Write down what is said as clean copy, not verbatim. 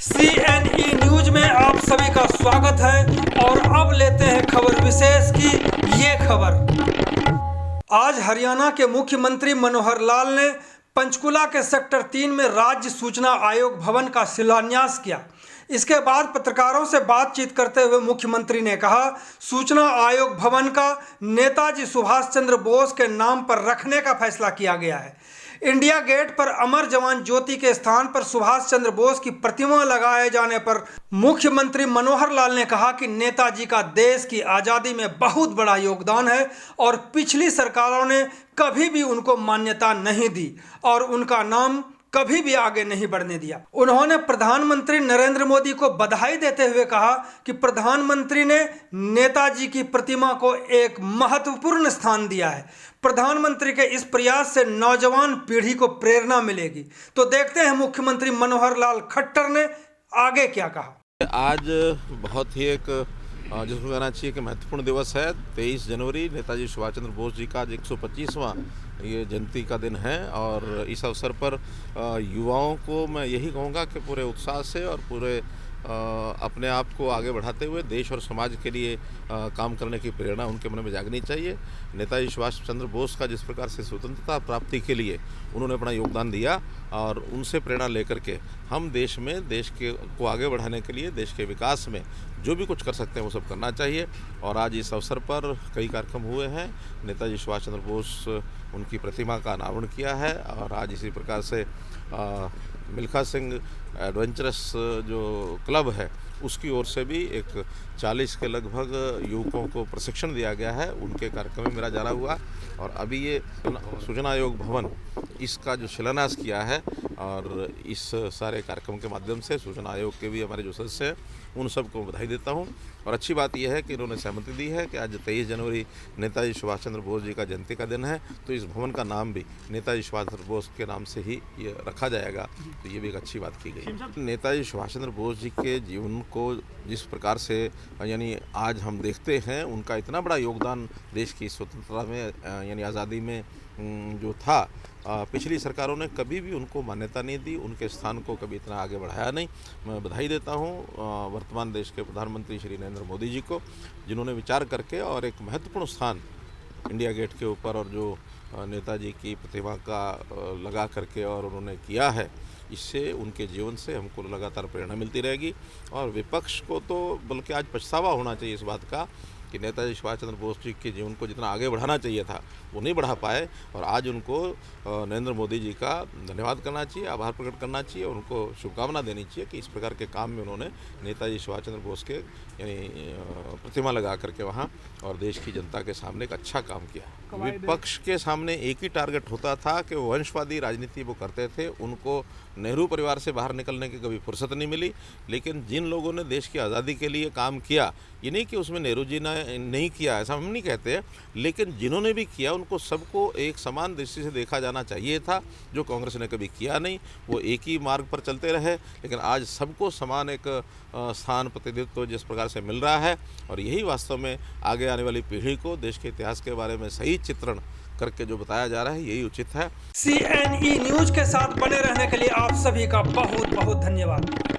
CNE news में आप सभी का स्वागत है और अब लेते हैं खबर विशेष की ये खबर। आज हरियाणा के मुख्यमंत्री मनोहर लाल ने पंचकुला के सेक्टर 3 में राज्य सूचना आयोग भवन का शिलान्यास किया। इसके बाद पत्रकारों से बातचीत करते हुए मुख्यमंत्री ने कहा, सूचना आयोग भवन का नेताजी सुभाष चंद्र बोस के नाम पर रखने का फैसला किया गया है। इंडिया गेट पर अमर जवान ज्योति के स्थान पर सुभाष चंद्र बोस की प्रतिमा लगाए जाने पर मुख्यमंत्री मनोहर लाल ने कहा कि नेताजी का देश की आज़ादी में बहुत बड़ा योगदान है और पिछली सरकारों ने कभी भी उनको मान्यता नहीं दी और उनका नाम कभी भी आगे नहीं बढ़ने दिया। उन्होंने प्रधानमंत्री नरेंद्र मोदी को बधाई देते हुए कहा कि प्रधानमंत्री ने नेताजी की प्रतिमा को एक महत्वपूर्ण स्थान दिया है। प्रधानमंत्री के इस प्रयास से नौजवान पीढ़ी को प्रेरणा मिलेगी। तो देखते हैं मुख्यमंत्री मनोहर लाल खट्टर ने आगे क्या कहा। आज बहुत ही एक जिसको कहना चाहिए कि महत्वपूर्ण दिवस है। 23 जनवरी नेताजी सुभाष चंद्र बोस जी का आज 125वां ये जयंती का दिन है और इस अवसर पर युवाओं को मैं यही कहूँगा कि पूरे उत्साह से और पूरे अपने आप को आगे बढ़ाते हुए देश और समाज के लिए काम करने की प्रेरणा उनके मन में जागनी चाहिए। नेताजी सुभाष चंद्र बोस का जिस प्रकार से स्वतंत्रता प्राप्ति के लिए उन्होंने अपना योगदान दिया और उनसे प्रेरणा लेकर के हम देश में देश के को आगे बढ़ाने के लिए देश के विकास में जो भी कुछ कर सकते हैं वो सब करना चाहिए। और आज इस अवसर पर कई कार्यक्रम हुए हैं। नेताजी सुभाष चंद्र बोस उनकी प्रतिमा का अनावरण किया है और आज इसी प्रकार से मिल्खा सिंह एडवेंचरस जो क्लब है उसकी ओर से भी एक 40 के लगभग युवकों को प्रशिक्षण दिया गया है। उनके कार्यक्रम में मेरा जाना हुआ और अभी ये सूचना आयोग भवन इसका जो शिलान्यास किया है और इस सारे कार्यक्रम के माध्यम से सूचना आयोग के भी हमारे जो सदस्य हैं उन सबको बधाई देता हूं। और अच्छी बात यह है कि इन्होंने सहमति दी है कि आज 23 जनवरी नेताजी सुभाष चंद्र बोस जी का जयंती का दिन है, तो इस भवन का नाम भी नेताजी सुभाष चंद्र बोस के नाम से ही ये रखा जाएगा। तो ये भी एक अच्छी बात की गई। नेताजी सुभाष चंद्र बोस जी के जीवन को जिस प्रकार से यानी आज हम देखते हैं, उनका इतना बड़ा योगदान देश की स्वतंत्रता में यानी आज़ादी में जो था, पिछली सरकारों ने कभी भी उनको मान्यता नहीं दी, उनके स्थान को कभी इतना आगे बढ़ाया नहीं। मैं बधाई देता हूं वर्तमान देश के प्रधानमंत्री श्री नरेंद्र मोदी जी को, जिन्होंने विचार करके और एक महत्वपूर्ण स्थान इंडिया गेट के ऊपर और जो नेताजी की प्रतिमा का लगा करके और उन्होंने किया है, इससे उनके जीवन से हमको लगातार प्रेरणा मिलती रहेगी। और विपक्ष को तो बल्कि आज पछतावा होना चाहिए इस बात का कि नेताजी सुभाष चंद्र बोस जी के जीवन को जितना आगे बढ़ाना चाहिए था वो नहीं बढ़ा पाए। और आज उनको नरेंद्र मोदी जी का धन्यवाद करना चाहिए, आभार प्रकट करना चाहिए, उनको शुभकामना देनी चाहिए कि इस प्रकार के काम में उन्होंने नेताजी सुभाष चंद्र बोस के यानी प्रतिमा लगा करके वहाँ और देश की जनता के सामने एक अच्छा काम किया। विपक्ष के सामने एक ही टारगेट होता था कि वंशवादी राजनीति वो करते थे। उनको नेहरू परिवार से बाहर निकलने की कभी फुर्सत नहीं मिली। लेकिन जिन लोगों ने देश की आज़ादी के लिए काम किया, ये नहीं कि उसमें नेहरू जी ने नहीं किया, ऐसा हम नहीं कहते, लेकिन जिन्होंने भी किया उनको सबको एक समान दृष्टि से देखा जाना चाहिए था, जो कांग्रेस ने कभी किया नहीं। वो एक ही मार्ग पर चलते रहे, लेकिन आज सबको समान एक स्थान प्रतिनिधित्व जिस प्रकार से मिल रहा है और यही वास्तव में आगे आने वाली पीढ़ी को देश के इतिहास के बारे में सही चित्रण करके जो बताया जा रहा है यही उचित है। CNE न्यूज के साथ बने रहने के लिए आप सभी का बहुत बहुत धन्यवाद।